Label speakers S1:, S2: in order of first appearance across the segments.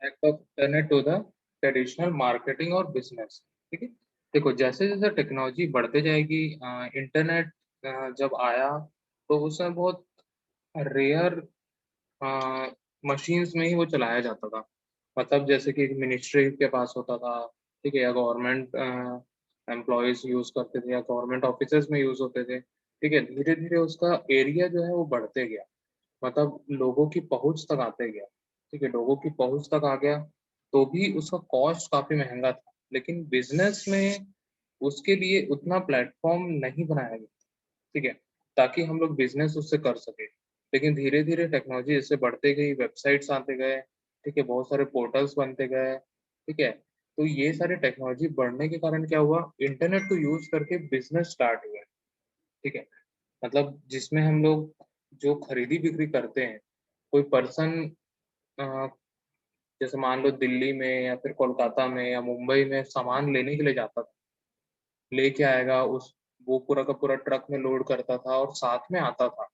S1: Impact of internet to the traditional marketing और business. ठीक है, देखो जैसे जैसे टेक्नोलॉजी बढ़ते जाएगी, इंटरनेट जब आया तो उसमें बहुत रेयर मशीन्स में ही वो चलाया जाता था। मतलब जैसे कि मिनिस्ट्री के पास होता था, ठीक है, या गवर्नमेंट एम्प्लॉयज यूज करते थे, या गवर्नमेंट ऑफिसेज में यूज होते थे। ठीक है, धीरे धीरे उसका एरिया जो है वो बढ़ते गया, मतलब लोगों की पहुंच तक आते गया। ठीक है, लोगों की पहुंच तक आ गया तो भी उसका कॉस्ट काफी महंगा था, लेकिन बिजनेस में उसके लिए उतना प्लेटफॉर्म नहीं बनाया गया। ठीक है, ताकि हम लोग बिजनेस उससे कर सके। लेकिन धीरे धीरे टेक्नोलॉजी जैसे बढ़ते गई, वेबसाइट्स आते गए, ठीक है, बहुत सारे पोर्टल्स बनते गए। ठीक है, तो ये सारे टेक्नोलॉजी बढ़ने के कारण क्या हुआ, इंटरनेट को यूज करके बिजनेस स्टार्ट हुए। ठीक है, मतलब जिसमें हम लोग जो खरीदी बिक्री करते हैं, कोई पर्सन जैसे मान लो दिल्ली में या फिर कोलकाता में या मुंबई में सामान लेने के लिए जाता था, लेके आएगा उस वो पूरा का पूरा ट्रक में लोड करता था और साथ में आता था।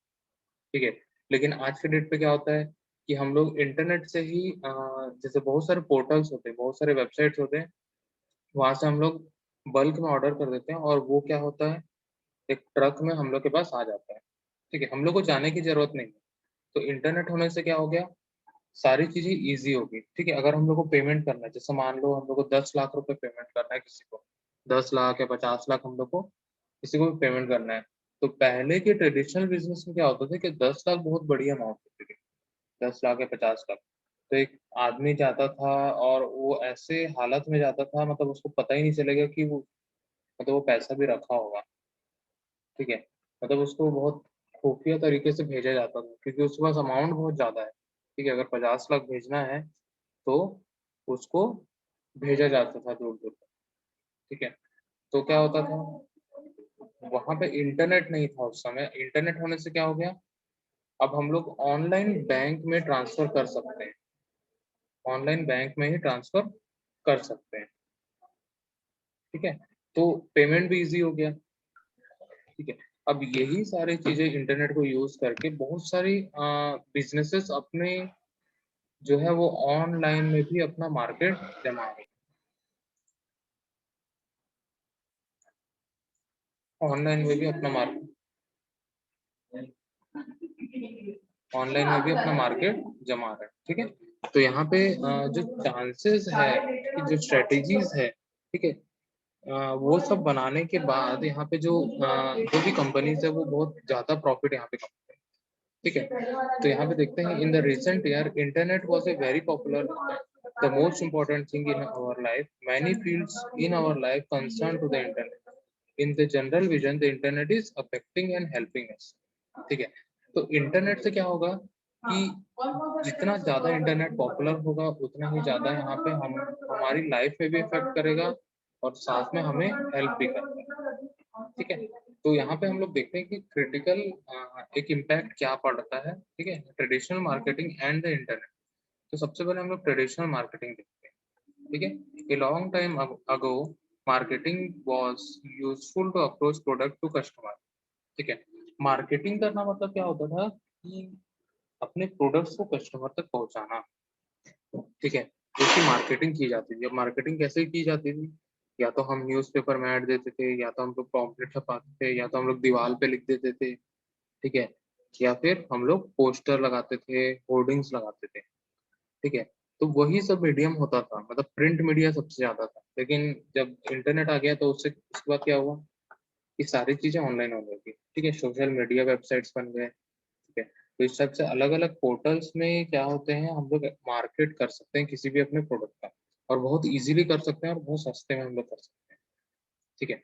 S1: ठीक है, लेकिन आज के डेट पे क्या होता है कि हम लोग इंटरनेट से ही जैसे बहुत सारे पोर्टल्स होते हैं, बहुत सारे वेबसाइट्स होते हैं, वहां से हम लोग बल्क में ऑर्डर कर देते हैं और वो क्या होता है, एक ट्रक में हम लोग के पास आ जाता है। ठीक है, हम लोग को जाने की जरूरत नहीं है। तो इंटरनेट होने से क्या हो गया, सारी चीजें ईज़ी हो गई। ठीक है, अगर हम लोग को पेमेंट करना है, जैसे मान लो हम लोग को 10 लाख रुपए पेमेंट करना है किसी को, 10 लाख या 50 लाख हम लोग को किसी को भी पेमेंट करना है, तो पहले के ट्रेडिशनल बिज़नेस में क्या होता था कि 10 लाख बहुत बड़ी अमाउंट होती थी, 10 लाख या 50 लाख। तो एक आदमी जाता था और वो ऐसे हालत में जाता था, मतलब उसको पता ही नहीं चलेगा कि वो मतलब वो पैसा भी रखा होगा। ठीक है, मतलब उसको बहुत खुफिया तरीके से भेजा जाता था क्योंकि उसके पास अमाउंट बहुत ज़्यादा है। ठीक है, अगर 50 लाख भेजना है तो उसको भेजा जाता था दूर-दूर तक। ठीक है, तो क्या होता था, वहाँ पे इंटरनेट नहीं था उस समय। इंटरनेट होने से क्या हो गया, अब हम लोग ऑनलाइन बैंक में ट्रांसफ़र कर सकते हैं। ऑनलाइन बैंक में ही ट्रांसफ़र कर सकते हैं। ठीक है, तो पेमेंट भी ईज़ी हो गया। ठीक है, अब यही सारी चीज़ें इंटरनेट को यूज़ करके बहुत सारी बिज़नेसेस अपने जो है वो ऑनलाइन में भी अपना मार्केट जमा रहे हैं। ऑनलाइन में भी अपना मार्केट ऑनलाइन में भी अपना मार्केट जमा रहा है। ठीक है, तो यहाँ पे जो चांसेस है कि जो स्ट्रेटेजीज है, ठीक है, वो सब बनाने के बाद यहाँ पे जो भी कंपनीज है वो बहुत ज्यादा प्रॉफिट यहाँ पे कमाते हैं। ठीक है, तो यहाँ पे देखते हैं in the recent year internet was a very popular, the most important thing in our life, many fields in our life concern to the internet, in the general vision the internet is affecting and helping us. ठीक है, तो internet से क्या होगा कि जितना ज़्यादा internet popular होगा उतना ही ज़्यादा यहाँ पे हम हमारी लाइफ में भी इफ़ेक्ट करेगा और साथ में हमें हेल्प भी करेगा। ठीक है, तो यहाँ पे हम लोग देखते हैं कि क्रिटिकल एक इम्पैक्ट क्या पड़ता है। ठीक है, traditional marketing and the internet. तो सबसे पहले हम लोग ट्रेडिशनल मार्केटिंग देखते हैं। ठीक है, a long time ago marketing was useful to approach product to customer. ठीक है, मार्केटिंग करना मतलब क्या होता था कि अपने प्रोडक्ट्स को कस्टमर तक पहुँचाना। ठीक है, उसकी मार्केटिंग की जाती थी। अब मार्केटिंग कैसे की जाती थी? या तो हम न्यूज़पेपर में ऐड देते थे, या तो हम लोग पॉम्पलेट छपाते थे, या तो हम लोग दीवार पे लिख देते थे। ठीक है, या फिर हम लोग पोस्टर लगाते थे, होर्डिंग्स लगाते थे। ठीक है, तो वही सब मीडियम होता था, मतलब प्रिंट मीडिया सबसे ज़्यादा था। लेकिन जब इंटरनेट आ गया तो उससे उसके बाद क्या हुआ, ये सारी चीज़ें ऑनलाइन होने लगी। ठीक है, सोशल मीडिया वेबसाइट्स बन गए। ठीक है, तो इस टाइप से अलग-अलग पोर्टल्स में क्या होते हैं, हम लोग मार्केट कर सकते हैं किसी भी अपने प्रोडक्ट का, और बहुत ईज़िली कर सकते हैं और बहुत सस्ते में हम लोग कर सकते हैं। ठीक है,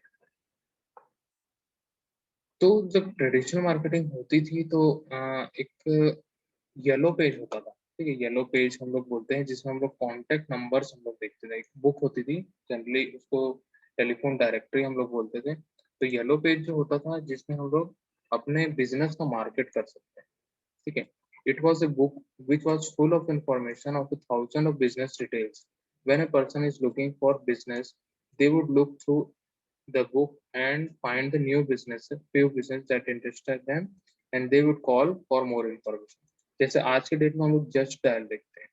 S1: तो जब ट्रेडिशनल मार्केटिंग होती थी तो एक येलो पेज होता था। ठीक है, येलो पेज हम लोग बोलते हैं जिसमें हम लोग कॉन्टैक्ट नंबर्स हम लोग देखते थे। एक बुक होती थी, जनरली उसको टेलीफ़ोन डायरेक्टरी हम लोग बोलते थे। तो येलो पेज जो होता था जिसमें हम लोग अपने बिज़नेस का मार्केट कर सकते हैं। ठीक है, it was a book which was full of information of a thousand of business details. When a person is looking for business, they would look through the book and find the new business, few business that interested them, and they would call for more information. जैसे आज के date में हम लोग just dial देखते हैं।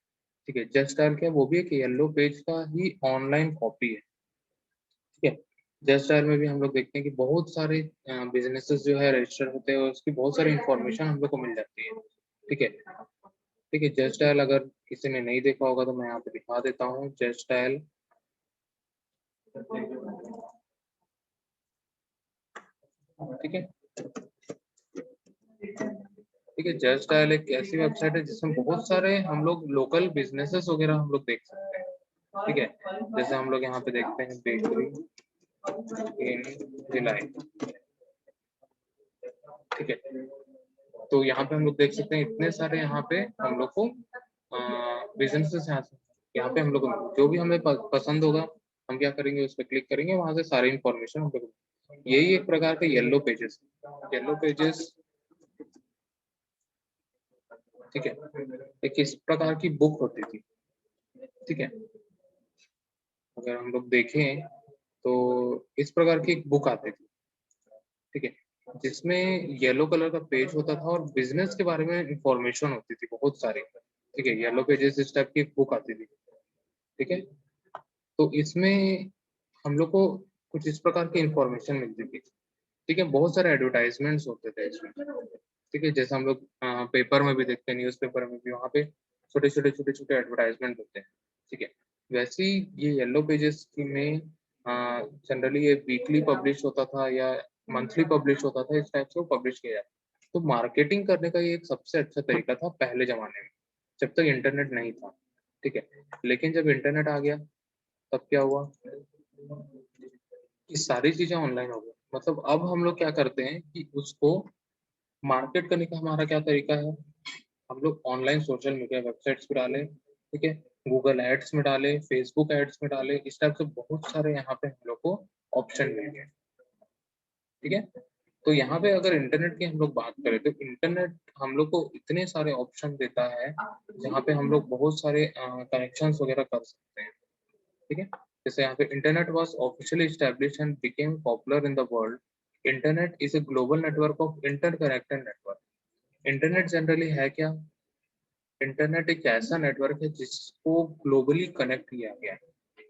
S1: ठीक है। जस्ट डायल क्या है, वो भी एक येलो पेज का ही ऑनलाइन कॉपी है। ठीक है। जस्ट डायल में भी हम लोग देखते हैं कि बहुत सारे बिजनेसेस जो है रजिस्टर होते हैं और उसकी बहुत सारी इंफॉर्मेशन हम लोग को मिल जाती है। ठीक है। ठीक है। जस्ट डायल अगर किसी ने नहीं देखा होगा तो मैं यहाँ पे दिखा देता हूँ। जस्ट डायल, ठीक है। ठीक है। जस्ट डायल एक ऐसी वेबसाइट है जिसमें बहुत सारे हम लोग लोकल बिजनेसेस वगैरह हम लोग देख सकते हैं। ठीक है। जैसे हम लोग यहाँ पे देखते हैं बेकरी इन भिलाई। ठीक है। तो यहाँ पे हम लोग देख सकते हैं इतने सारे यहाँ पे हम लोग को बिजनेसेस यहाँ पे हम लोग को जो भी हमें पसंद होगा हम क्या करेंगे, उस पर क्लिक करेंगे, वहां से सारी इंफॉर्मेशन हम लोग, यही एक प्रकार का येलो पेजेस। येलो पेजेस, ठीक है, एक इस प्रकार की बुक होती थी। ठीक है। अगर हम लोग देखें तो इस प्रकार की एक बुक आती थी। ठीक है। जिसमें येलो कलर का पेज होता था और बिजनेस के बारे में इंफॉर्मेशन होती थी बहुत सारी। ठीक है। येलो पेजेस इस टाइप की एक बुक आती थी। ठीक है। तो इसमें हम लोग को कुछ इस प्रकार की इंफॉर्मेशन मिलती थी। ठीक है। बहुत सारे एडवर्टाइजमेंट्स होते थे इसमें। ठीक है। जैसे हम लोग पेपर में भी देखते हैं, न्यूज पेपर में भी, वहाँ पे छोटे छोटे एडवर्टाइजमेंट होते हैं। ठीक है। वैसे ही ये येलो पेजेस में जनरली ये वीकली पब्लिश होता था या मंथली पब्लिश होता था, इस टाइप से वो पब्लिश किया जाता। तो मार्केटिंग करने का ये एक सबसे अच्छा तरीका था पहले जमाने में, जब तक इंटरनेट नहीं था। ठीक है। लेकिन जब इंटरनेट आ गया तब क्या हुआ कि सारी चीजें ऑनलाइन हो गई। मतलब अब हम लोग क्या करते हैं कि उसको मार्केट करने का हमारा क्या तरीका है, हम लोग ऑनलाइन सोशल मीडिया वेबसाइट्स पे डालें। ठीक है। गूगल एड्स में डालें, फेसबुक एड्स में डालें, इस टाइप से बहुत सारे यहाँ पे हम लोग को ऑप्शन मिल गए। ठीक है। तो यहाँ पे अगर इंटरनेट की हम लोग बात करें तो इंटरनेट हम लोग को इतने सारे ऑप्शन देता है जहाँ पे हम लोग बहुत सारे कनेक्शंस वगैरह कर सकते हैं। ठीक है। जैसे यहाँ पे internet was officially established and became popular in the world. Internet is a global network of interconnected network. Internet generally है क्या, इंटरनेट एक ऐसा नेटवर्क है जिसको ग्लोबली कनेक्ट किया गया है।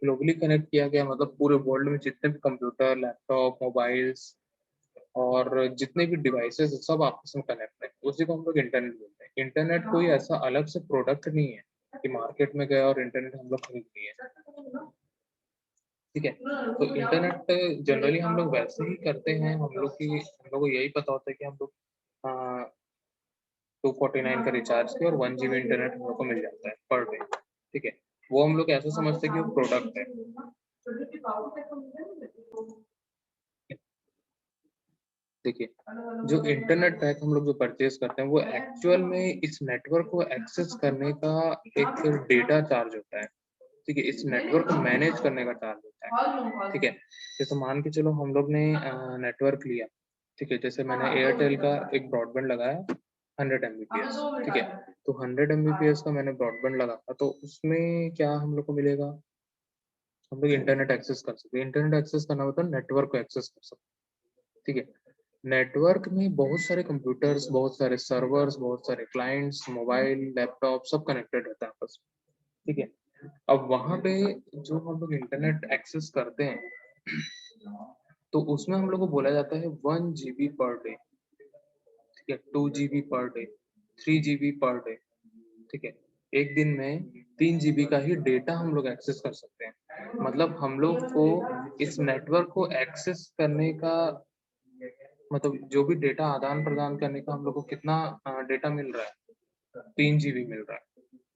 S1: ग्लोबली कनेक्ट किया गया मतलब पूरे वर्ल्ड में जितने भी कंप्यूटर, लैपटॉप, मोबाइल्स और जितने भी डिवाइसेस सब आपस में कनेक्ट है, उसी को हम लोग इंटरनेट बोलते हैं। इंटरनेट कोई ऐसा अलग से प्रोडक्ट नहीं है कि मार्केट में गया और इंटरनेट हम लोग खरीद लिए। ठीक है। तो इंटरनेट जनरली हम लोग वैसे ही करते हैं, हम लोग को यही पता होता है कि हम लोग 249 का रिचार्ज किया और 1 GB इंटरनेट हम लोग को मिल जाता है पर डे। ठीक है। वो हम लोग ऐसा समझते हैं कि वो प्रोडक्ट है। देखिए, जो इंटरनेट पैक हम लोग जो परचेज करते हैं वो एक्चुअल में इस नेटवर्क को एक्सेस करने का एक डेटा चार्ज होता है। ठीक है। इस नेटवर्क को मैनेज करने का चार्ज होता है। ठीक है। जैसे मान के चलो हम लोग ने नेटवर्क लिया। ठीक है। जैसे मैंने एयरटेल का एक ब्रॉडबैंड लगाया 100 Mbps। ठीक है। तो 100 Mbps का मैंने ब्रॉडबैंड लगाया तो उसमें क्या हम लोग को मिलेगा, हम लोग इंटरनेट एक्सेस कर सकते हैं। इंटरनेट एक्सेस करना मतलब नेटवर्क को एक्सेस कर सकते हैं। ठीक है। नेटवर्क में बहुत सारे कंप्यूटर्स, बहुत सारे सर्वर्स, बहुत सारे क्लाइंट्स, मोबाइल, लैपटॉप सब कनेक्टेड रहता है आपस में। ठीक है। अब वहां पे जो हम लोग इंटरनेट एक्सेस करते हैं तो उसमें हम लोग को बोला जाता है 1 GB पर डे। ठीक है। 2 GB per day, 3 GB per day. ठीक है। एक दिन में 3 GB का ही डेटा हम लोग एक्सेस कर सकते हैं। मतलब हम लोग को इस नेटवर्क को एक्सेस करने का मतलब जो भी डेटा आदान प्रदान करने का हम लोग को कितना डेटा मिल रहा है, 3 GB मिल रहा है।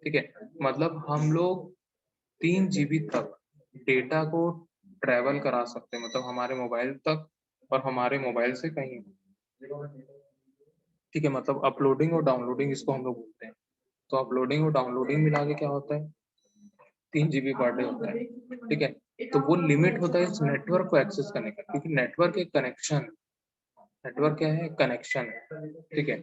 S1: ठीक है। मतलब हम लोग 3 GB तक डेटा को ट्रेवल करा सकते हैं, मतलब हमारे मोबाइल तक और हमारे मोबाइल से कहीं। ठीक है। मतलब अपलोडिंग और डाउनलोडिंग इसको हम लोग बोलते हैं। तो अपलोडिंग और डाउनलोडिंग मिला के क्या होता है, 3 GB पर डे होता है। ठीक है। तो वो लिमिट होता है इस नेटवर्क को एक्सेस करने का, क्योंकि नेटवर्क एक कनेक्शन, नेटवर्क क्या है, कनेक्शन है। ठीक है।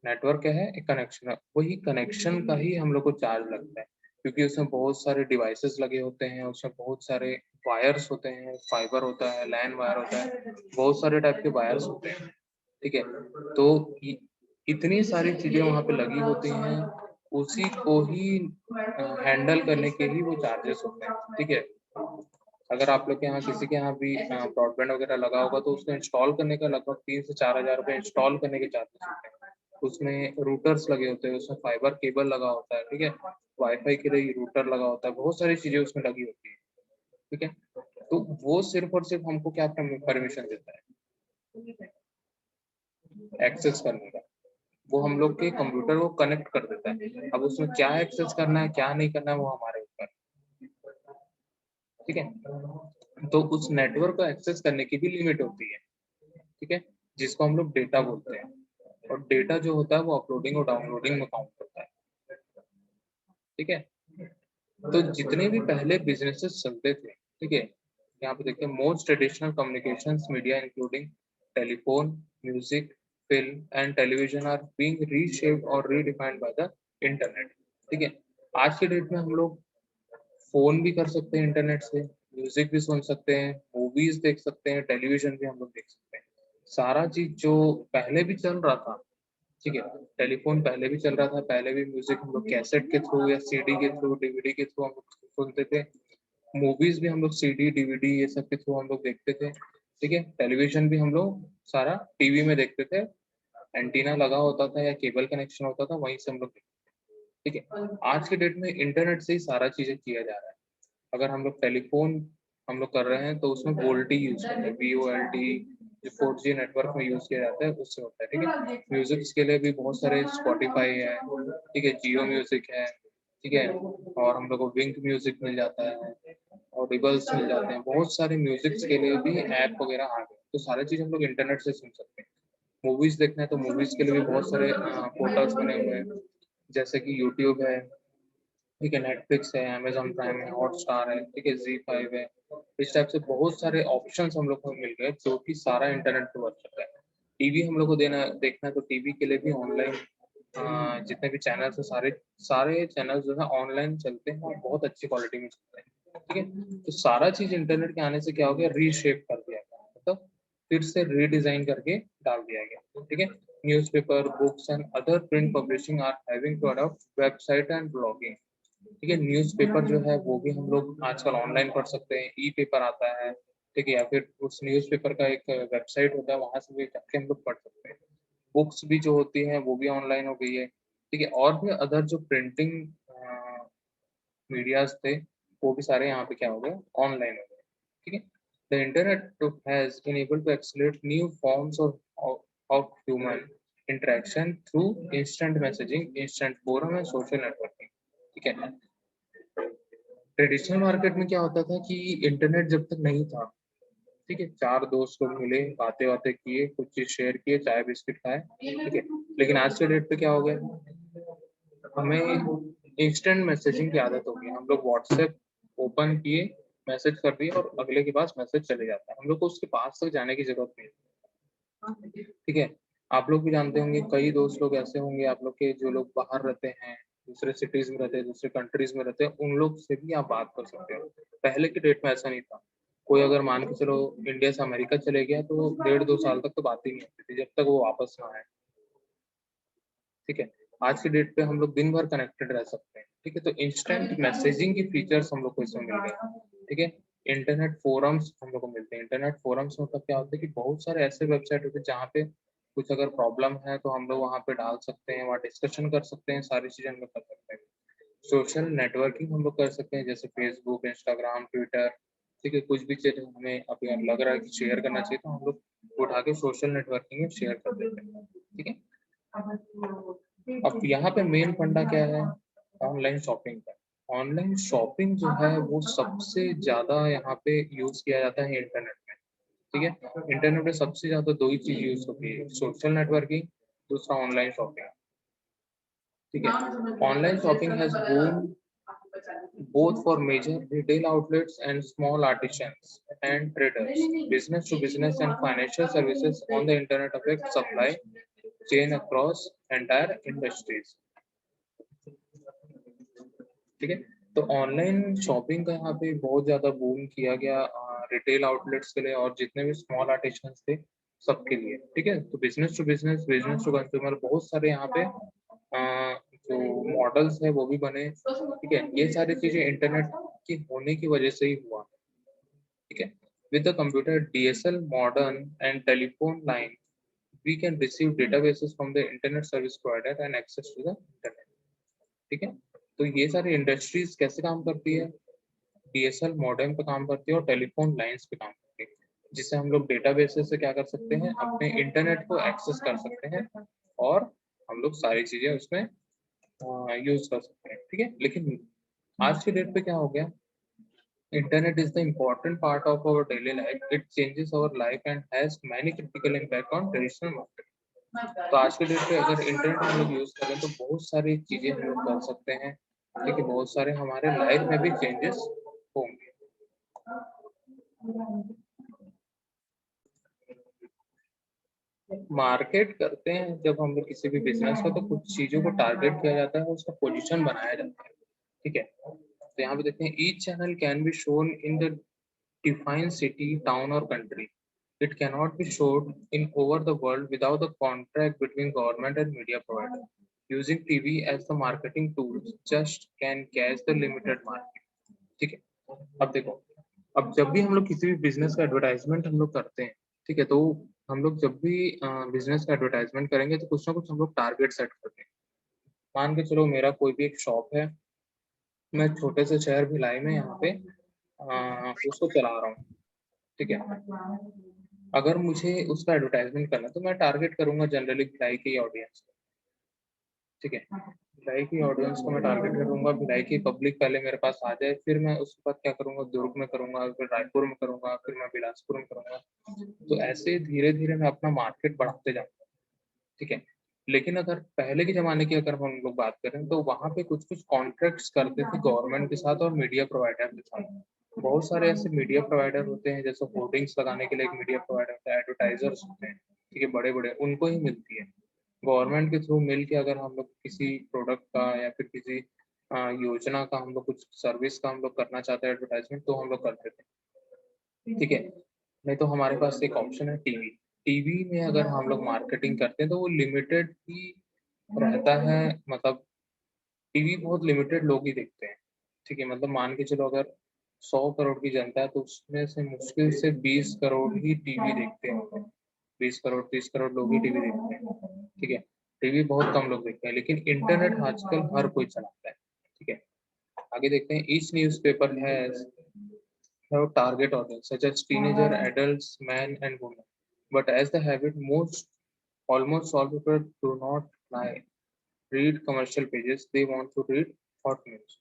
S1: नेटवर्क क्या है, एक कनेक्शन है। वही कनेक्शन का ही हम लोग को चार्ज लगता है, क्योंकि उसमें बहुत सारे डिवाइसेस लगे होते हैं, उसमें बहुत सारे वायर्स होते हैं, फाइबर होता है, लैन वायर होता है, बहुत सारे टाइप के वायर्स होते हैं। ठीक है। तो इतनी सारी चीजें वहां पे लगी होती हैं, उसी को ही हैंडल करने के ही वो चार्जेस होते हैं, ठीक है। अगर आप लोग के यहाँ किसी के यहाँ भी ब्रॉडबैंड वगैरह लगा होगा तो उसको इंस्टॉल करने का लगभग 3 से 4 हज़ार रुपये इंस्टॉल करने के चार्जेस होते हैं। उसमें रूटर्स लगे होते हैं, उसमें फाइबर केबल लगा होता है, ठीक है। वाईफाई के लिए रूटर लगा होता है, बहुत सारी चीजें उसमें लगी होती है, ठीक है। तो वो सिर्फ और सिर्फ हमको क्या परमिशन देता है, एक्सेस करने का। वो हम लोग के कंप्यूटर को कनेक्ट कर देता है। अब उसमें क्या एक्सेस करना है क्या नहीं करना है वो हमारे ऊपर, ठीक है। तो उस नेटवर्क को एक्सेस करने की भी लिमिट होती है, ठीक है, जिसको हम लोग डेटा बोलते हैं। और डेटा जो होता है वो अपलोडिंग और डाउनलोडिंग में काउंट होता है, ठीक है। तो जितने भी पहले बिजनेसेस चलते थे, ठीक है, यहाँ पे देखते हैं most traditional communications media including telephone, music, film and television are being reshaped और रीडिफाइंड बाय द इंटरनेट, ठीक है। आज के डेट में हम लोग फोन भी कर सकते हैं इंटरनेट से, म्यूजिक भी सुन सकते हैं, मूवीज देख सकते हैं, टेलीविजन भी हम लोग देख सकते हैं। सारा चीज जो पहले भी चल रहा था, ठीक है, टेलीफोन पहले भी चल रहा था, पहले भी म्यूजिक हम लोग कैसेट के थ्रू या सीडी के थ्रू, डीवीडी के थ्रू हम लोग सुनते थे। मूवीज भी हम लोग सीडी डीवीडी ये सब के थ्रू हम लोग देखते थे, ठीक है। टेलीविजन भी हम लोग सारा टीवी में देखते थे, एंटीना लगा होता था या केबल कनेक्शन होता था, वहीं से हम लोग देखते थे, ठीक है। आज के डेट में इंटरनेट से ही सारा चीजें किया जा रहा है। अगर हम लोग टेलीफोन हम लोग कर रहे हैं तो उसमें वोल्टी यूज करते हैं, VoLTE जो 4G नेटवर्क में यूज किया जाता है उससे होता है, ठीक है। म्यूजिक के लिए भी बहुत सारे स्पॉटिफाई है, ठीक है, जियो म्यूजिक है, ठीक है। और हम लोग को विंक म्यूजिक मिल जाता है, और रिबल्स मिल जाते हैं, बहुत सारे म्यूजिक के लिए भी ऐप वगैरह आ गए, तो सारी चीज हम लोग इंटरनेट से सुन सकते हैं। मूवीज देखना है तो मूवीज के लिए भी बहुत सारे पोर्टल्स बने हुए हैं, जैसे कि यूट्यूब है, ठीक है, नेटफ्लिक्स है, अमेजॉन प्राइम है, हॉटस्टार है, ठीक है, Z5 है। इस टाइप से बहुत सारे ऑप्शंस हम लोग को मिल गए जो कि सारा इंटरनेट पे वर्क करता है। टीवी हम लोग को देना देखना है तो टीवी के लिए भी ऑनलाइन जितने भी चैनल्स है सारे सारे चैनल्स जो है ऑनलाइन चलते हैं और बहुत अच्छी क्वालिटी में चलते हैं, ठीक है। तो सारा चीज इंटरनेट के आने से क्या हो गया, रीशेप कर दिया गया, मतलब फिर से रीडिजाइन करके डाल दिया गया, ठीक है। Newspaper, books and other print publishing are having to adopt website and blogging, ठीक है। न्यूज़पेपर जो है वो भी हम लोग आजकल ऑनलाइन पढ़ सकते हैं, ई पेपर आता है, ठीक है, या फिर उस न्यूज़पेपर का एक वेबसाइट होता है वहां से भी जाके हम लोग पढ़ सकते हैं। बुक्स भी जो होती हैं वो भी ऑनलाइन हो गई है, ठीक है। और भी अदर जो प्रिंटिंग मीडियाज थे वो भी सारे यहाँ पे क्या हो गए, ऑनलाइन हो गए, ठीक है। The internet has enabled to accelerate new forms of human interaction through instant messaging, instant forum and social networking, ठीक है। ट्रेडिशनल मार्केट में क्या होता था कि इंटरनेट जब तक नहीं था, ठीक है, चार दोस्त लोग मिले, बातें बातें किए, कुछ चीज शेयर किए, चाय बिस्किट खाए, ठीक है। लेकिन आज के डेट पे क्या हो गया, हमें इंस्टेंट मैसेजिंग की आदत हो गई। हम लोग व्हाट्सएप ओपन किए, मैसेज कर दिए और अगले के पास मैसेज चले जाता है, हम लोग को उसके पास तक जाने की जरूरत नहीं, ठीक है। आप लोग भी जानते होंगे, कई दोस्त लोग ऐसे होंगे आप लोग के जो लोग बाहर रहते हैं, दूसरे सिटीज में रहते हैं, दूसरे कंट्रीज में रहते हैं, उन लोग से भी आप बात कर सकते हो। पहले के डेट में ऐसा नहीं था। कोई अगर मान के चलो इंडिया से अमेरिका चले गया तो 1.5-2 साल तक तो बात ही नहीं होती थी जब तक वो वापस ना आए, ठीक है। आज के डेट पे हम लोग दिन भर कनेक्टेड रह सकते हैं, ठीक है। तो इंस्टेंट मैसेजिंग की फीचर्स हम लोग को इसमें मिल गए, ठीक है। इंटरनेट फोरम्स हम लोग को मिलते हैं। इंटरनेट फोरम्स मतलब क्या होता है कि बहुत सारे ऐसे वेबसाइट होते हैं जहाँ पे कुछ अगर प्रॉब्लम है तो हम लोग वहाँ पे डाल सकते हैं, वहाँ डिस्कशन कर सकते हैं, सारी चीजें हम लोग कर सकते हैं। सोशल नेटवर्किंग हम लोग कर सकते हैं, जैसे फेसबुक, इंस्टाग्राम, ट्विटर, ठीक है। कुछ भी चीज हमें अभी लग रहा है कि शेयर करना चाहिए तो हम लोग उठा के सोशल नेटवर्किंग में शेयर कर देते हैं, ठीक है। अब यहाँ पे मेन फंडा क्या है, ऑनलाइन शॉपिंग का। ऑनलाइन शॉपिंग जो है वो सबसे ज्यादा यहाँ पे यूज किया जाता है इंटरनेट में, ठीक है। इंटरनेट में सबसे ज्यादा दो ही चीज यूज होती है, सोशल नेटवर्किंग, दूसरा ऑनलाइन शॉपिंग, ठीक है। Online shopping has boom both for major retail outlets and small artisans and traders. Business to business and financial services on the internet affect supply chain across entire industries, ठीक है। तो online shopping का यहाँ पे बहुत ज्यादा boom किया गया रिटेल आउटलेट्स के लिए और जितने भी स्मॉल आर्टिसंस थे सबके लिए, ठीक है। तो business to business, business to consumer, बहुत सारे यहाँ पे जो मॉडल्स है वो भी बने, ठीक है। ये सारी चीजें इंटरनेट की होने की वजह से ही हुआ, ठीक है। With the computer, DSL modern and telephone line, we can receive databases from the internet service provider and access to the internet, ठीक है। तो ये सारी इंडस्ट्रीज कैसे काम करती है, डीएसएल मॉडेम पे काम करती है और टेलीफोन लाइंस पे काम करती है, जिससे हम लोग डेटाबेसेस से क्या कर सकते हैं, अपने इंटरनेट को एक्सेस कर सकते हैं और हम लोग सारी चीजें उसमें यूज कर सकते हैं, ठीक है। लेकिन आज के डेट पे क्या हो गया, internet is the important part of our daily life. It changes our life and has many critical impact on traditional market. तो आज के डेट पे अगर इंटरनेट हम लोग यूज करें तो बहुत सारी चीजें हम लोग कर सकते हैं, ठीक है। बहुत सारे हमारे लाइफ में भी चेंजेस होंगे। मार्केट करते हैं जब हम लोग किसी भी बिजनेस का, तो कुछ चीजों को टारगेट किया जाता है, उसका पोजीशन बनाया जाता है, ठीक है। तो यहाँ पे देखते हैं, each channel can be shown in the defined city, town और country. It cannot be showed in over the world without a contract between government and media provider. Using TV as the marketing tool just can catch the limited market. ठीक है। अब देखो, अब जब भी हम लोग किसी भी बिजनेस का एडवर्टाइजमेंट हम लोग करते हैं, ठीक है, तो हम लोग जब भी बिजनेस का एडवर्टाइजमेंट करेंगे तो कुछ ना कुछ हम लोग टारगेट सेट करते हैं। मान के चलो मेरा कोई भी एक शॉप है, मैं छोटे से शहर भिलाई में यहाँ पे उसको चला रहा हूँ, ठीक है। अगर मुझे उसका एडवर्टाइजमेंट करना है तो मैं टारगेट करूंगा जनरली भिलाई की ऑडियंस को, ठीक है। भिलाई की ऑडियंस को मैं टारगेट करूंगा, भिलाई की पब्लिक पहले मेरे पास आ जाए, फिर मैं उसके बाद क्या करूंगा, दुर्ग में करूंगा, फिर रायपुर में करूंगा, फिर मैं बिलासपुर में करूंगा। तो ऐसे धीरे धीरे मैं अपना मार्केट बढ़ाते जाऊंगा, ठीक है। लेकिन अगर पहले के जमाने की अगर हम लोग बात करें तो वहां पे कुछ कुछ कॉन्ट्रैक्ट्स करते थे गवर्नमेंट के साथ और मीडिया प्रोवाइडर के साथ। बहुत सारे ऐसे मीडिया प्रोवाइडर होते हैं, जैसे होर्डिंग्स लगाने के लिए एक मीडिया प्रोवाइडर होता है, एडवर्टाइजर्स होते हैं, ठीक है, बड़े बड़े, उनको ही मिलती है। गवर्नमेंट के थ्रू मिल के अगर हम लोग किसी प्रोडक्ट का या फिर किसी योजना का हम लोग कुछ सर्विस का हम लोग करना चाहते हैं एडवर्टाइजमेंट, तो हम लोग करते थे, ठीक है। नहीं तो हमारे पास एक ऑप्शन है टीवी। टीवी में अगर हम लोग मार्केटिंग करते हैं तो वो लिमिटेड ही रहता है, मतलब टीवी बहुत लिमिटेड लोग ही देखते हैं, ठीक है। मतलब मान के चलो अगर 100 करोड़ की जनता है तो उसमें से मुश्किल से 20 करोड़ ही टीवी देखते हैं, 20 करोड़ 30 करोड़ लोग ही टीवी देखते हैं, ठीक है। टीवी बहुत कम लोग देखते हैं, लेकिन इंटरनेट आजकल हर कोई चलाता है, ठीक है। आगे देखते हैं, each news paper has have target audience such as teenager, adults, men and women. But as the habit, almost all people do not lie, read commercial pages. They want to read hot news.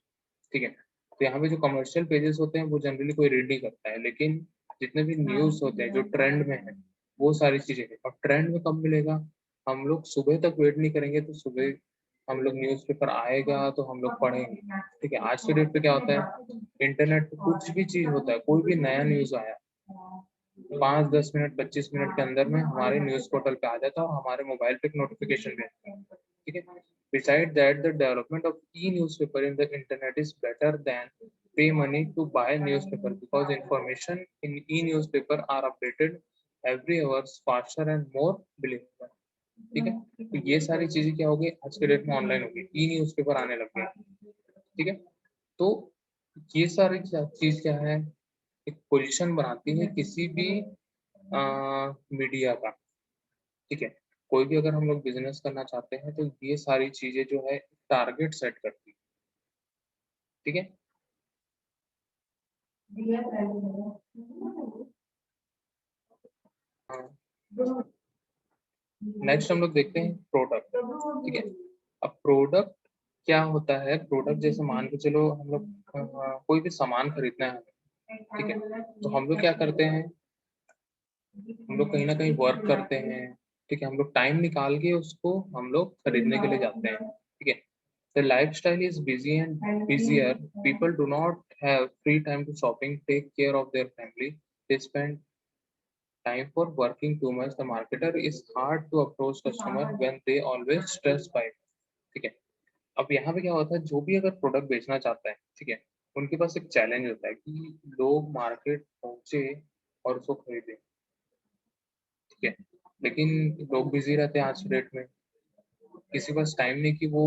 S1: ठीक है। तो यहाँ पे जो commercial pages होते हैं वो generally कोई रीड नहीं करता है, लेकिन जितने भी न्यूज होते हैं जो ट्रेंड में है वो सारी चीजें हैं। और ट्रेंड में कब मिलेगा, हम लोग सुबह तक वेट नहीं करेंगे, तो सुबह हम लोग न्यूज़पेपर आएगा तो हम लोग पढ़ेंगे, ठीक है। आज के डेट पे क्या होता है, इंटरनेट पे कुछ भी चीज होता है, कोई भी नया न्यूज आया, 5-10 मिनट 25 मिनट के अंदर में हमारे न्यूज पोर्टल पे आ जाता है और हमारे मोबाइल पे एक नोटिफिकेशन भेजता है, ठीक है। Besides that, the development of e-newspaper in the internet is better than pay money to buy newspaper because information in e-newspaper are updated every hours faster and more believable, ठीक है। तो ये सारी चीजें क्या होगी, आज के डेट में ऑनलाइन होगी, ई न्यूज़पेपर आने लग गए, ठीक है। तो ये सारी चीज क्या है, एक पोजीशन बनाती है किसी भी मीडिया का, ठीक है। कोई भी अगर हम लोग बिजनेस करना चाहते हैं तो ये सारी चीजें जो है टारगेट सेट करती है, ठीक है। नेक्स्ट हम लोग देखते हैं प्रोडक्ट, ठीक है। अब प्रोडक्ट क्या होता है, प्रोडक्ट जैसे मान के चलो हम लोग कोई भी सामान खरीदना है हमें, ठीक है। तो हम लोग क्या करते हैं, हम लोग कहीं ना कहीं वर्क करते हैं, ठीक है। हम लोग टाइम निकाल के उसको हम लोग खरीदने के लिए जाते हैं, ठीक है। The lifestyle is busy and busier. People do not have free time to shopping, take care of their family. They spend time for working too much. The marketer is hard to approach customer when they always stress by it, ठीक है। अब यहाँ पे क्या होता है, जो भी अगर प्रोडक्ट बेचना चाहता है, ठीक है, उनके पास एक चैलेंज होता है कि लोग मार्केट पहुंचे और उसको खरीदे, ठीक है। लेकिन लोग बिजी रहते हैं आज के डेट में, किसी के पास टाइम नहीं कि वो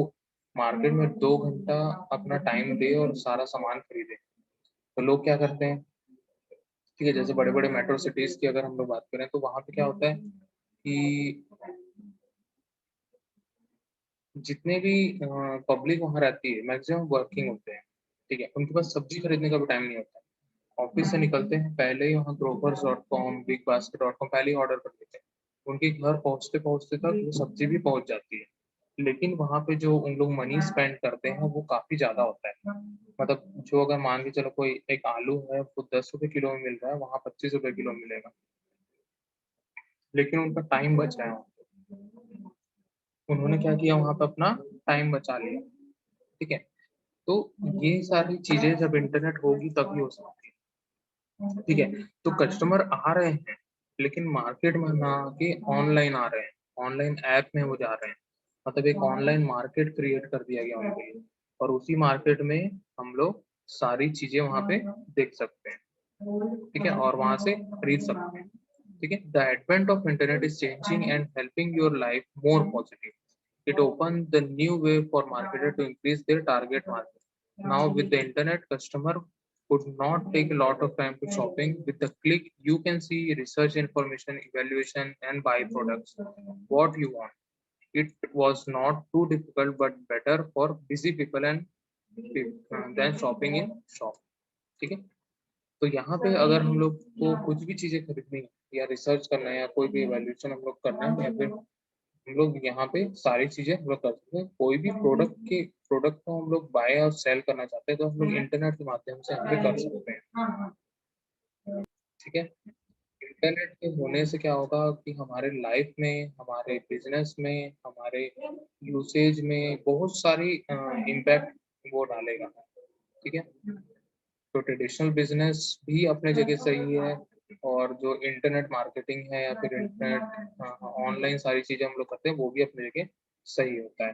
S1: मार्केट में 2 घंटा अपना टाइम दे और सारा सामान खरीदे। तो लोग क्या करते हैं, ठीक है, जैसे बड़े-बड़े मेट्रो सिटीज़ की अगर हम लोग बात करें तो वहाँ पे क्या होता है कि जितने भी पब्लिक वहाँ रहती है मैक्सिमम वर्किंग होते हैं, ठीक है? उनके पास सब्ज़ी खरीदने का भी टाइम नहीं होता है। ऑफ़िस से निकलते हैं, पहले ही वहाँ ग्रोफर्स.com, बिगबास्केट.com पहले ही ऑर्डर कर देते हैं। उनके घर पहुँचते-पहुँचते तक वो सब्ज़ी भी पहुँच जाती है। लेकिन वहाँ पे जो उन लोग मनी स्पेंड करते हैं वो काफ़ी ज़्यादा होता है। मतलब जो अगर मान के चलो कोई एक आलू है वो ₹10 किलो में मिल रहा है, वहाँ ₹25 किलो मिलेगा। लेकिन उनका टाइम बच रहा है वहाँ पे। उन्होंने क्या किया वहाँ पे अपना टाइम बचा लिया, ठीक है? तो ये सारी चीज़ें जब इंटरनेट होगी तभी हो सकती है, ठीक है? तो कस्टमर आ रहे हैं, लेकिन मार्केट में ना आके ऑनलाइन आ रहे हैं, ऑनलाइन ऐप में वो जा रहे हैं। मतलब एक ऑनलाइन मार्केट क्रिएट कर दिया गया उनके लिए और उसी मार्केट में हम लोग सारी चीज़ें वहाँ पे देख सकते हैं, ठीक है? और वहाँ से खरीद सकते हैं, ठीक है? The advent of internet is changing and helping your life more positive. It opened the new way for marketer to increase their target market. Now with the internet, customer could not take a lot of time to shopping. With a click, you can see research information, evaluation, and buy products. What you want. It was not too difficult, but better for busy people and than shopping in shop. ठीक है? तो यहाँ पे अगर हम लोग को कुछ भी चीज़ें खरीदनी है या रिसर्च करना है या कोई भी इवैल्यूएशन हम लोग करना है या फिर हम लोग यहाँ पे सारी चीज़ें हम लोग कर सकते हैं। कोई भी प्रोडक्ट को हम लोग बाय और सेल करना चाहते हैं तो हम लोग इंटरनेट के माध्यम से यहाँ पे कर सकते हैं, ठीक है? इंटरनेट के होने से क्या होगा कि हमारे लाइफ में, हमारे बिज़नेस में, हमारे यूसेज में बहुत सारी इम्पैक्ट वो डालेगा, ठीक है? तो ट्रेडिशनल बिज़नेस भी अपने जगह सही है और जो इंटरनेट मार्केटिंग है या फिर इंटरनेट ऑनलाइन सारी चीज़ें हम लोग करते हैं वो भी अपनी जगह सही होता है।